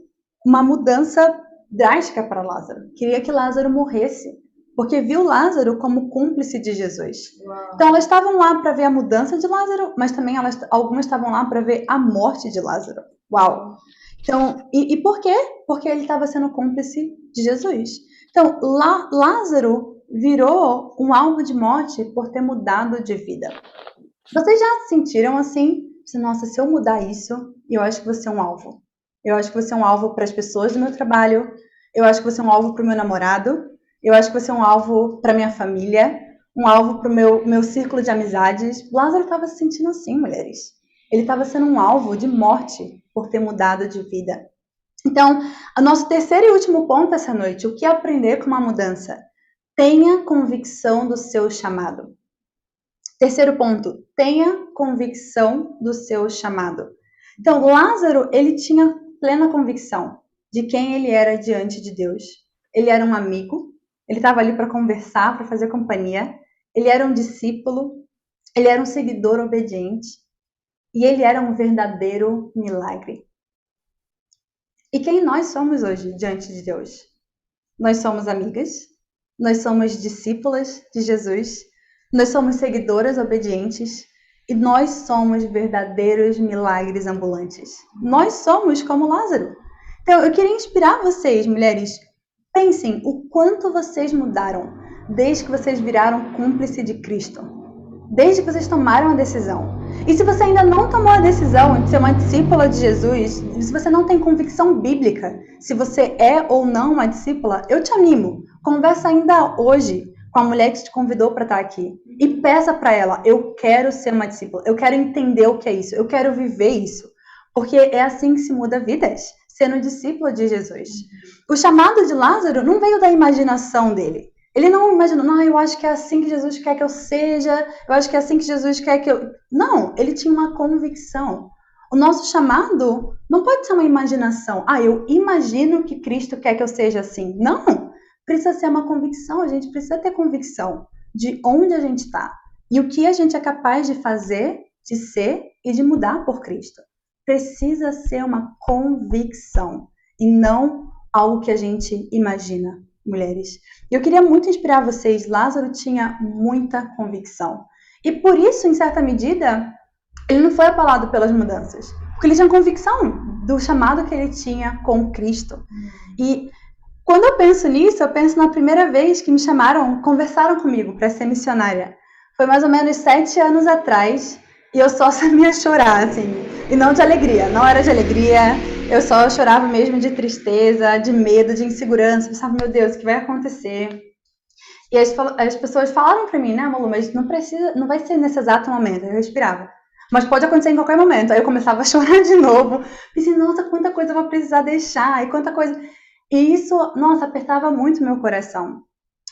uma mudança drástica para Lázaro. Queria que Lázaro morresse, porque viu Lázaro como cúmplice de Jesus. Uau. Então elas estavam lá para ver a mudança de Lázaro, mas também algumas estavam lá para ver a morte de Lázaro. Uau! Então, e por quê? Porque ele estava sendo cúmplice de Jesus. Então, Lázaro virou um alvo de morte por ter mudado de vida. Vocês já se sentiram assim? Nossa, se eu mudar isso, eu acho que você é um alvo. Eu acho que você é um alvo para as pessoas do meu trabalho. Eu acho que você é um alvo para o meu namorado. Eu acho que você é um alvo para minha família. Um alvo para o meu círculo de amizades. Lázaro estava se sentindo assim, mulheres. Ele estava sendo um alvo de morte por ter mudado de vida. Então, o nosso terceiro e último ponto essa noite, o que aprender com uma mudança? Tenha convicção do seu chamado. Terceiro ponto, tenha convicção do seu chamado. Então, Lázaro, ele tinha plena convicção de quem ele era diante de Deus. Ele era um amigo, ele estava ali para conversar, para fazer companhia. Ele era um discípulo, ele era um seguidor obediente. e ele era um verdadeiro milagre. E quem nós somos hoje diante de Deus? Nós somos amigas, nós somos discípulas de Jesus, nós somos seguidoras obedientes e nós somos verdadeiros milagres ambulantes. Nós somos como Lázaro. Então, eu queria inspirar vocês, mulheres, pensem o quanto vocês mudaram desde que vocês viraram cúmplice de Cristo, desde que vocês tomaram a decisão. E se você ainda não tomou a decisão de ser uma discípula de Jesus, se você não tem convicção bíblica, se você é ou não uma discípula, eu te animo. Conversa ainda hoje com a mulher que te convidou para estar aqui e peça para ela, eu quero ser uma discípula, eu quero entender o que é isso, eu quero viver isso. Porque é assim que se muda vidas, sendo discípula de Jesus. O chamado de Lázaro não veio da imaginação dele. Ele não imaginou, não, eu acho que é assim que Jesus quer que eu seja, eu acho que é assim que Jesus quer que eu... Não, ele tinha uma convicção. O nosso chamado não pode ser uma imaginação. Eu imagino que Cristo quer que eu seja assim. Não, precisa ser uma convicção, a gente precisa ter convicção de onde a gente está e o que a gente é capaz de fazer, de ser e de mudar por Cristo. Precisa ser uma convicção e não algo que a gente imagina, mulheres. Eu queria muito inspirar vocês. Lázaro tinha muita convicção. E por isso, em certa medida, ele não foi abalado pelas mudanças. Porque ele tinha convicção do chamado que ele tinha com Cristo. E quando eu penso nisso, eu penso na primeira vez que me chamaram, conversaram comigo para ser missionária. Foi mais ou menos 7 anos atrás. E eu só sabia chorar, assim. E não de alegria, não era de alegria. Eu só chorava mesmo de tristeza, de medo, de insegurança. Eu pensava, meu Deus, o que vai acontecer? E as pessoas falaram pra mim, né, Malu, mas não vai ser nesse exato momento. Eu respirava. Mas pode acontecer em qualquer momento. Aí eu começava a chorar de novo. Pensei, nossa, quanta coisa eu vou precisar deixar. E quanta coisa... E isso, nossa, apertava muito meu coração.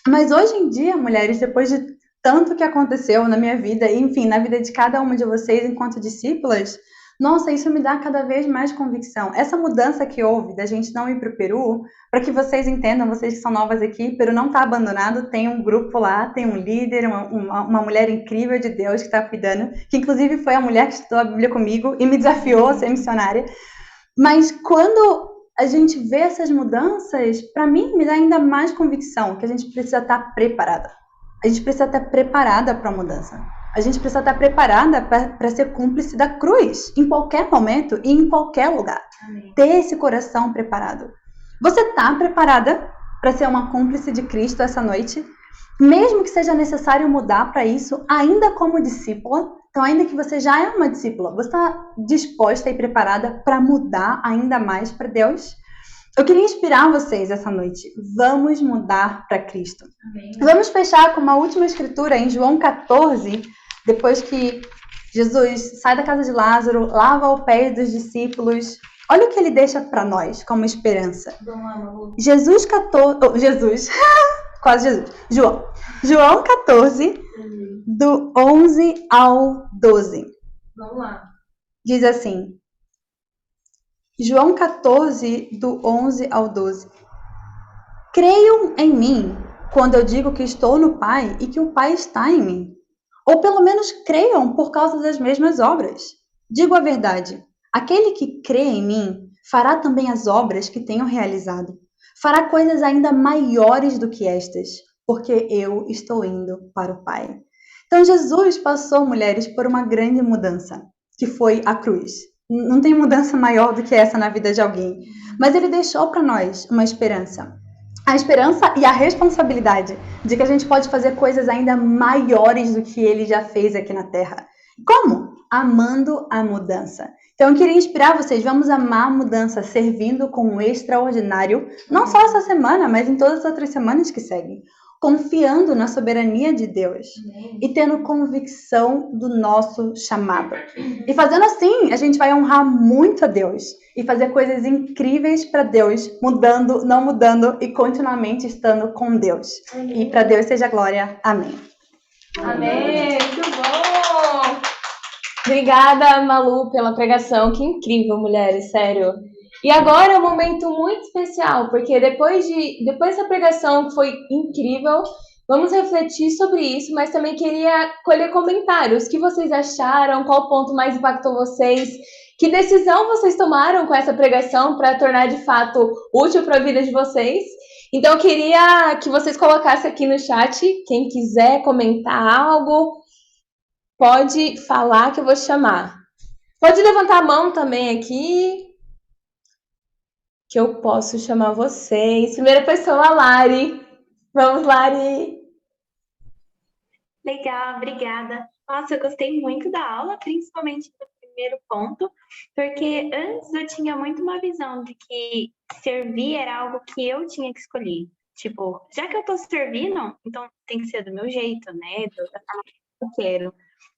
Mas hoje em dia, mulheres, depois de tanto que aconteceu na minha vida, e enfim, na vida de cada uma de vocês enquanto discípulas, nossa, isso me dá cada vez mais convicção. Essa mudança que houve da gente não ir para o Peru, para que vocês entendam, vocês que são novas aqui, Peru não está abandonado, tem um grupo lá, tem um líder, uma mulher incrível de Deus que está cuidando, que inclusive foi a mulher que estudou a Bíblia comigo e me desafiou a ser missionária. Mas quando a gente vê essas mudanças, para mim, me dá ainda mais convicção que a gente precisa estar preparada. A gente precisa estar preparada para a mudança. A gente precisa estar preparada para ser cúmplice da cruz, em qualquer momento e em qualquer lugar. Amém. Ter esse coração preparado. Você está preparada para ser uma cúmplice de Cristo essa noite? Mesmo que seja necessário mudar para isso, ainda como discípula, então ainda que você já é uma discípula, você está disposta e preparada para mudar ainda mais para Deus? Eu queria inspirar vocês essa noite. Vamos mudar para Cristo. Amém. Vamos fechar com uma última escritura em João 14, depois que Jesus sai da casa de Lázaro, lava o pé dos discípulos. Olha o que ele deixa para nós como esperança. João 14, do 11 ao 12. Vamos lá. Diz assim, João 14, do 11 ao 12. Creiam em mim quando eu digo que estou no Pai e que o Pai está em mim. Ou pelo menos creiam por causa das mesmas obras. Digo a verdade, aquele que crê em mim fará também as obras que tenho realizado. Fará coisas ainda maiores do que estas, porque eu estou indo para o Pai. Então Jesus passou, mulheres, por uma grande mudança, que foi a cruz. Não tem mudança maior do que essa na vida de alguém. Mas ele deixou para nós uma esperança. A esperança e a responsabilidade de que a gente pode fazer coisas ainda maiores do que ele já fez aqui na Terra. Como? Amando a mudança. Então eu queria inspirar vocês, vamos amar a mudança, servindo com o extraordinário, não só essa semana, mas em todas as outras semanas que seguem. Confiando na soberania de Deus e tendo convicção do nosso chamado. E fazendo assim, a gente vai honrar muito a Deus e fazer coisas incríveis para Deus, mudando, não mudando e continuamente estando com Deus. Amém. E para Deus seja glória. Amém. Amém. Muito bom! Obrigada, Malu, pela pregação. Que incrível, mulheres, sério. E agora é um momento muito especial, porque depois dessa pregação que foi incrível, Vamos refletir sobre isso, mas também queria colher comentários. O que vocês acharam? Qual ponto mais impactou vocês? Que decisão vocês tomaram com essa pregação para tornar de fato útil para a vida de vocês? Então, eu queria que vocês colocassem aqui no chat, quem quiser comentar algo, pode falar que eu vou chamar. Pode levantar a mão também aqui, que eu posso chamar vocês. Primeira pessoa, Lari. Vamos, Lari. Legal, obrigada. Nossa, eu gostei muito da aula, principalmente do primeiro ponto, porque antes eu tinha muito uma visão de que servir era algo que eu tinha que escolher. Tipo, já que eu tô servindo, então tem que ser do meu jeito, né? Da forma que eu quero.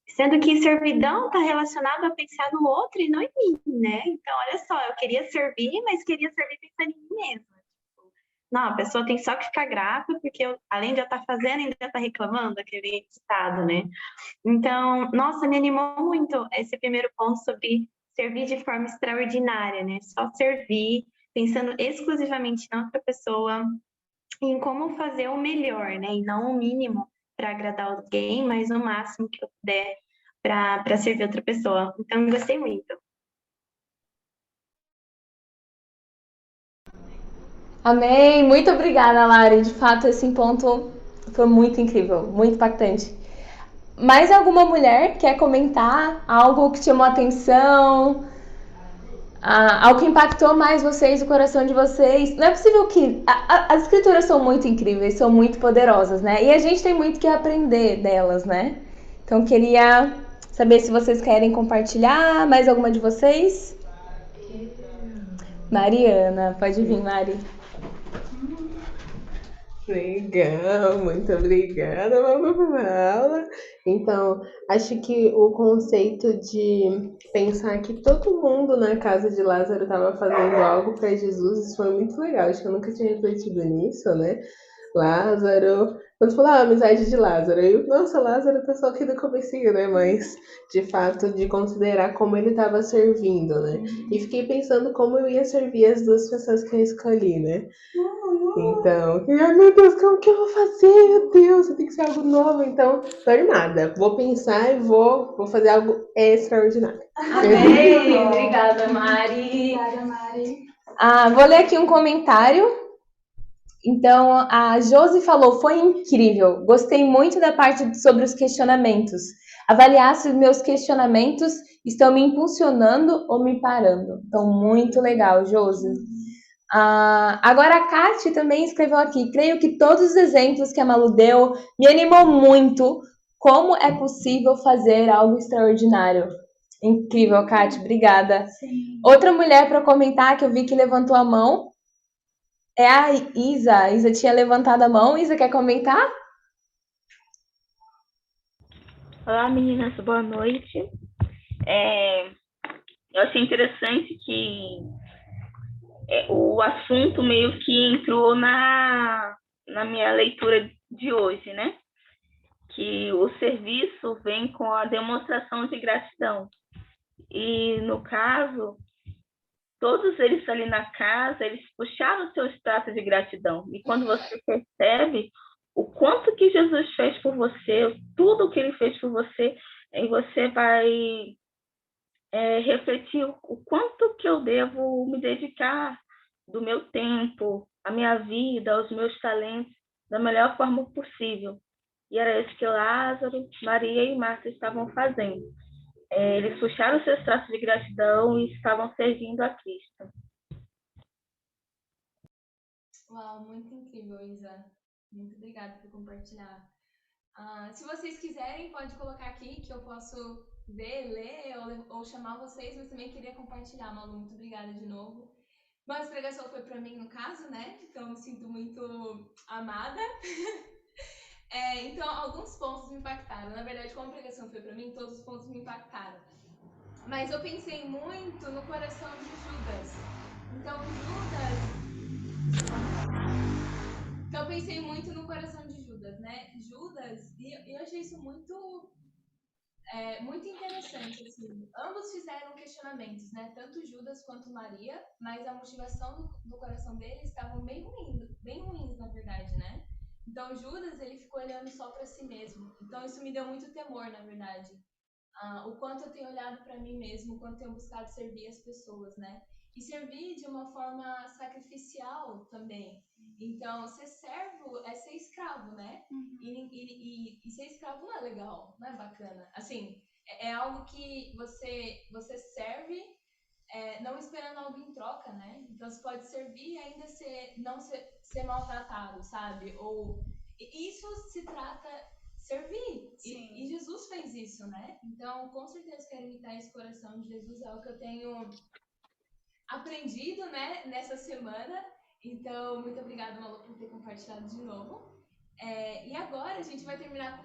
Sendo que servidão está relacionado a pensar no outro e não em mim, né? Então, olha só, eu queria servir, mas queria servir pensando em mim mesma. Não, a pessoa tem só que ficar grata, porque além de eu estar fazendo, ainda está reclamando, aquele estado, né? Então, nossa, me animou muito esse primeiro ponto sobre servir de forma extraordinária, né? Só servir, pensando exclusivamente na outra pessoa, e em como fazer o melhor, né? E não o mínimo para agradar alguém, mas o máximo que eu puder para servir outra pessoa. Então, eu gostei muito. Amém. Muito obrigada, Lari. De fato, esse ponto foi muito incrível, muito impactante. Mais alguma mulher quer comentar algo que chamou a atenção? Algo que impactou mais vocês, o coração de vocês? Não é possível que... as escrituras são muito incríveis, são muito poderosas, né? E a gente tem muito que aprender delas, né? Então, queria saber se vocês querem compartilhar. Mais alguma de vocês? Mariana, pode vir, Mari. Legal, muito obrigada, Malu, pela aula. Então, acho que o conceito de pensar que todo mundo na casa de Lázaro estava fazendo algo para Jesus, isso foi muito legal. Acho que eu nunca tinha refletido nisso, né? Lázaro, quando falou a amizade de Lázaro, eu, nossa, Lázaro tá só aqui no comecinho, né? Mas, de fato, de considerar como ele estava servindo, né? E fiquei pensando como eu ia servir as duas pessoas que eu escolhi, né? Então, ai meu Deus, como que eu vou fazer? Meu Deus, tem que ser algo novo. Então, tô animada. Vou pensar e vou fazer algo extraordinário. Amém! Obrigada, Mari. Obrigada, Mari. Vou ler aqui um comentário. Então, a Josi falou, foi incrível. Gostei muito da parte sobre os questionamentos. Avaliar se os meus questionamentos estão me impulsionando ou me parando. Então, muito legal, Josi. Agora a Kati também escreveu aqui. Creio que todos os exemplos que a Malu deu me animou muito. Como é possível fazer algo extraordinário? Incrível, Kati, obrigada. Sim. Outra mulher para comentar que eu vi que levantou a mão é a Isa. A Isa tinha levantado a mão. Isa, quer comentar? Olá, meninas, boa noite. Eu achei interessante que o assunto meio que entrou na minha leitura de hoje, né? Que o serviço vem com a demonstração de gratidão. E, no caso, todos eles ali na casa, eles puxaram seus pratos de gratidão. E quando você percebe o quanto que Jesus fez por você, tudo que ele fez por você, aí você vai refletir o quanto que eu devo me dedicar do meu tempo, a minha vida, os meus talentos, da melhor forma possível. E era isso que Lázaro, Maria e Marta estavam fazendo. Eles puxaram seus traços de gratidão e estavam servindo a Cristo. Uau, muito incrível, Isa. Muito obrigada por compartilhar. Se vocês quiserem, pode colocar aqui que eu posso ver, ler ou chamar vocês, mas também queria compartilhar, Malu. Muito obrigada de novo. Mas a pregação foi para mim, no caso, né? Então, eu me sinto muito amada. Então, alguns pontos me impactaram. Na verdade, como a pregação foi para mim, todos os pontos me impactaram. Mas eu pensei muito no coração de Judas. Então, eu pensei muito no coração de Judas, né? Judas, e eu achei isso muito interessante, assim. Ambos fizeram questionamentos, né? Tanto Judas quanto Maria, mas a motivação do coração deles estavam bem ruins, na verdade, né? Então Judas, ele ficou olhando só para si mesmo. Então isso me deu muito temor, na verdade. O quanto eu tenho olhado para mim mesmo, o quanto eu tenho buscado servir as pessoas, né? E servir de uma forma sacrificial também. Então, ser servo é ser escravo, né? E ser escravo não é legal, não é bacana. Assim, é algo que você serve não esperando algo em troca, né? Então, você pode servir e ainda não ser maltratado, sabe? Isso se trata servir. E Jesus fez isso, né? Então, com certeza, quero imitar esse coração de Jesus. É o que eu tenho aprendido, né, nessa semana. Então, muito obrigada, Malu, por ter compartilhado de novo. E agora a gente vai terminar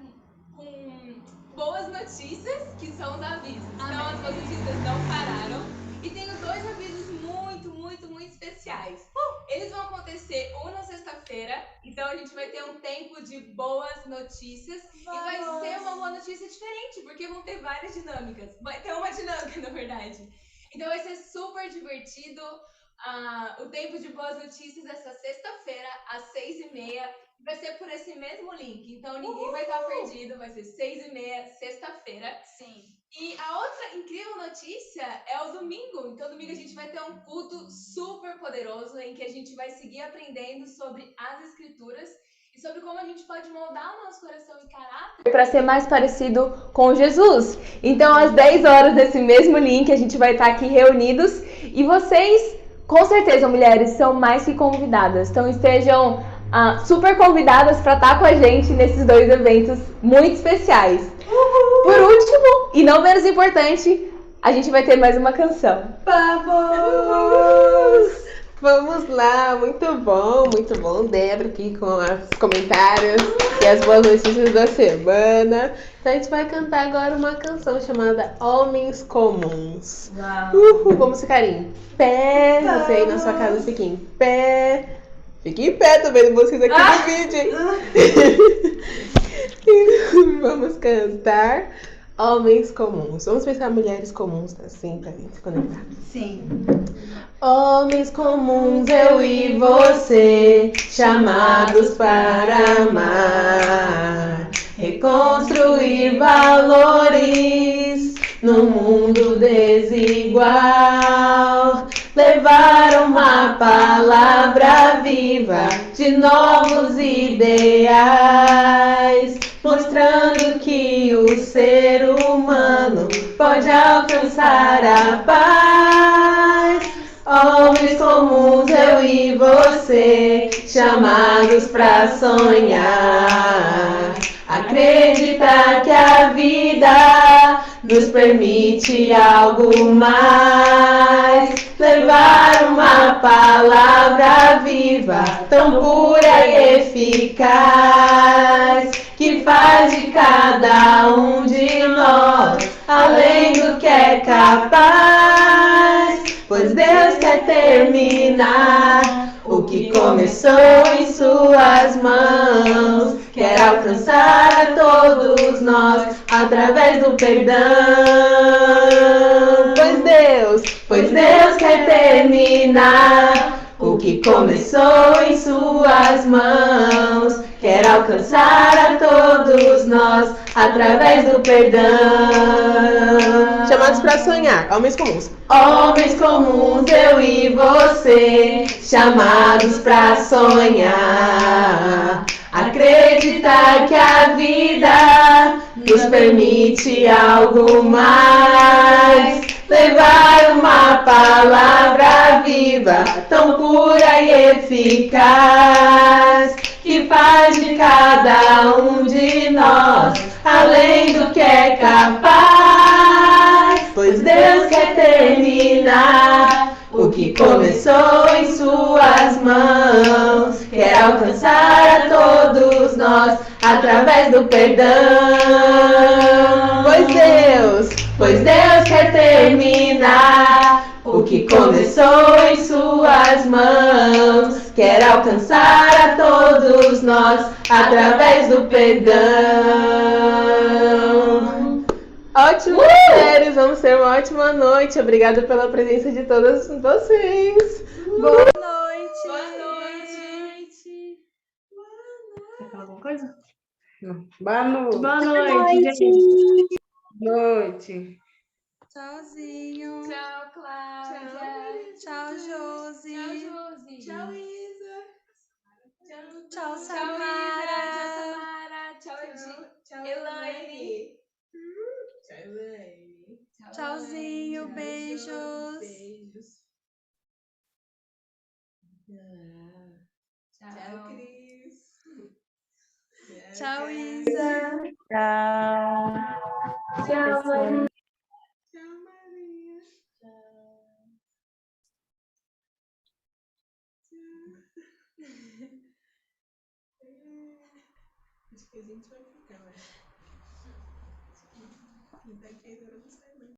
com boas notícias, que são os avisos. Então, as boas notícias não pararam. E tenho 2 avisos muito especiais. Eles vão acontecer ou na sexta-feira, então a gente vai ter um tempo de boas notícias. E vai ser uma boa notícia diferente, porque vão ter várias dinâmicas. Vai ter uma dinâmica, na verdade. Então vai ser super divertido. O tempo de boas notícias essa sexta-feira, às 6h30. Vai ser por esse mesmo link. Então ninguém vai estar perdido. Vai ser 6h30, sexta-feira. Sim. E a outra incrível notícia é o domingo. Então, domingo a gente vai ter um culto super poderoso em que a gente vai seguir aprendendo sobre as escrituras e sobre como a gente pode moldar o nosso coração e caráter para ser mais parecido com Jesus. Então, às 10 horas desse mesmo link, a gente vai estar aqui reunidos. E vocês, com certeza, mulheres, são mais que convidadas. Então, estejam super convidadas para estar com a gente nesses 2 eventos muito especiais. Por último, e não menos importante, a gente vai ter mais uma canção. Vamos lá, muito bom, Débora aqui com os comentários e as boas notícias da semana. Então a gente vai cantar agora uma canção chamada Homens Comuns. Vamos ficar em pé, você aí na sua casa fique em pé. Fique em pé, tô vendo vocês aqui no vídeo, hein? Vamos cantar Homens Comuns. Vamos pensar mulheres comuns, assim, pra gente se conectar. Sim. Homens comuns, eu e você, chamados para amar, reconstruir valores no mundo desigual, levar uma palavra viva de novos ideais, mostrando que o ser humano pode alcançar a paz. Homens comuns, eu e você, chamados pra sonhar, acreditar que a vida nos permite algo mais, levar uma palavra viva, tão pura e eficaz, que faz de cada um de nós além do que é capaz, pois Deus quer terminar o que começou em suas mãos, quer alcançar a todos nós através do perdão. Pois Deus quer terminar o que começou em suas mãos, quer alcançar a todos nós através do perdão. Chamados para sonhar, homens comuns. Homens comuns, eu e você, chamados pra sonhar, acreditar que a vida nos permite algo mais, levar uma palavra viva, tão pura e eficaz, que faz de cada um de nós além do que é capaz, pois Deus quer terminar o que começou em suas mãos, quer alcançar a todos nós através do perdão. Pois Deus quer terminar o que começou em suas mãos, quer alcançar a todos nós através do perdão. Ótimo, mulheres, vamos ter uma ótima noite. Obrigada pela presença de todas vocês. Boa noite. Boa noite. falar alguma coisa? Não. Boa noite. Boa noite, gente. Noite. Tchauzinho. Tchau, Cláudia. Tchau, Josi. Tchau, Josi. Tchau, Isa. Tchau, Tchau, Isa. Samara. Tchau, Samara. Tchau, Elaine. Tchau, Elaine. Tchauzinho, Elaine. beijos. Beijos. Tchau, Cris. Tchau, Isa. Tchau. Tchau, Maria. Tchau, Maria. Acho que a gente vai ficar, mas. Quem tá aqui agora não sai mais.